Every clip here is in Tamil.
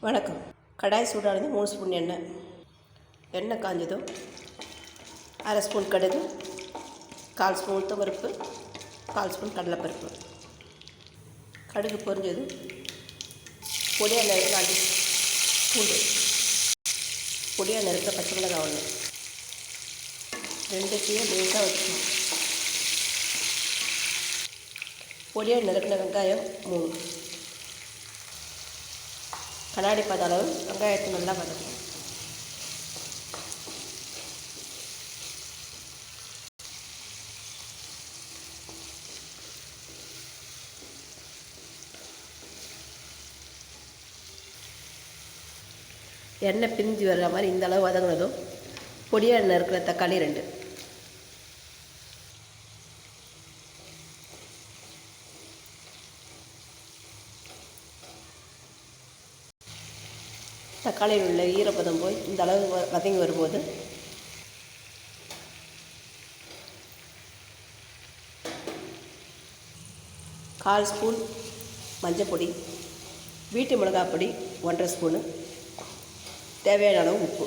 வணக்கம். கடாய் சூடானது 3 ஸ்பூன் எண்ணெய் காஞ்சதும் அரை ஸ்பூன் கடுகு, 1/4 ஸ்பூன் உளுத்தம்பருப்பு, 1/4 ஸ்பூன் கடலைப்பருப்பு. கடுகு பொரிஞ்சதும் பொடியாக நறுக்கிற 5 பூண்டு, பொடியாக நறுக்கிற பச்சை மிளகாய் 1, 2 லேசாக வச்சுக்கணும். பொடியாக நறுக்கிற வெங்காயம் 3, கண்ணாடி பத அளவு வெங்காயத்தை நல்லா வதக்கணும். எண்ணெய் பிரிஞ்சு வர்ற மாதிரி இந்த அளவு வதங்கினதும் பொடியாக நறுக்கிற தக்காளி 2, தக்காளியில் உள்ள ஈரப்பதம் போய் இந்த அளவு வதங்கி வரும்போது கால் ஸ்பூன் மஞ்சள் பொடி, வீட்டு மிளகாய் பொடி 1.5 ஸ்பூனு, தேவையான அளவு உப்பு.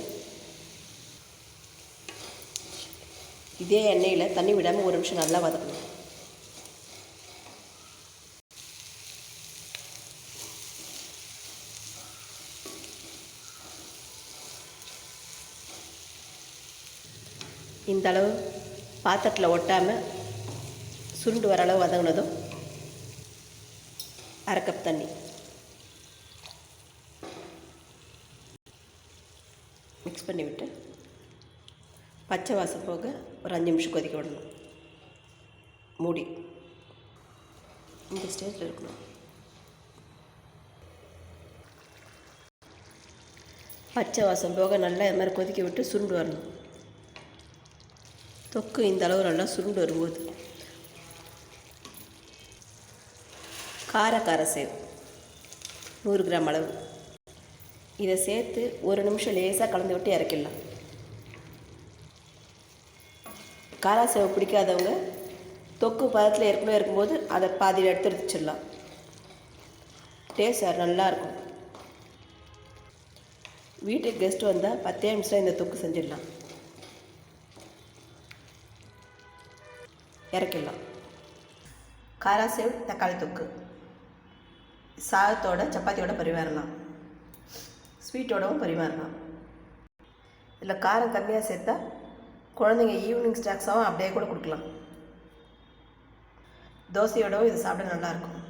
இதே எண்ணெயில் தண்ணி விடாமல் 1 நிமிஷம் நல்லா வதக்கணும். இந்த அளவு பாத்திரத்தில் ஒட்டாமல் சுருண்டு வர அளவு வதங்கினதும் அரை கப் தண்ணி மிக்ஸ் பண்ணி விட்டு பச்சை வாசம் போக ஒரு 5 நிமிஷம் கொதிக்க விடணும். மூடி இந்த ஸ்டேஜில் இருக்கணும். பச்சை வாசம் போக நல்லா இது மாதிரி கொதிக்க விட்டு சுருண்டு வரணும். தொக்கு இந்த அளவு நல்லா சுருண்டு வரும்போது கார சேவ் 100 கிராம் அளவு இதை சேர்த்து 1 நிமிஷம் லேசாக கலந்து விட்டு இறக்கிடலாம். கார சேவ் பிடிக்காதவங்க தொக்கு பதத்தில் ஏற்கனவே இருக்கும்போது அதை பாதியில் எடுத்து வச்சிடலாம். டேஸ்ட் நல்லாயிருக்கும். வீட்டுக்கு கெஸ்ட் வந்தால் 10 நிமிஷம் இந்த தொக்கு செஞ்சிடலாம். இறக்கிடலாம். காராசேவ் தக்காளி தொக்கு சாதத்தோட சப்பாத்தியோட பரிமாறலாம், ஸ்வீட்டோடவும் பரிமாறலாம். இதில் காரம் கம்மியாக சேர்த்தா குழந்தைங்க ஈவினிங் ஸ்நாக்ஸாகவும் அப்படியே கூட கொடுக்கலாம். தோசையோடவும் இது சாப்பிட நல்லாயிருக்கும்.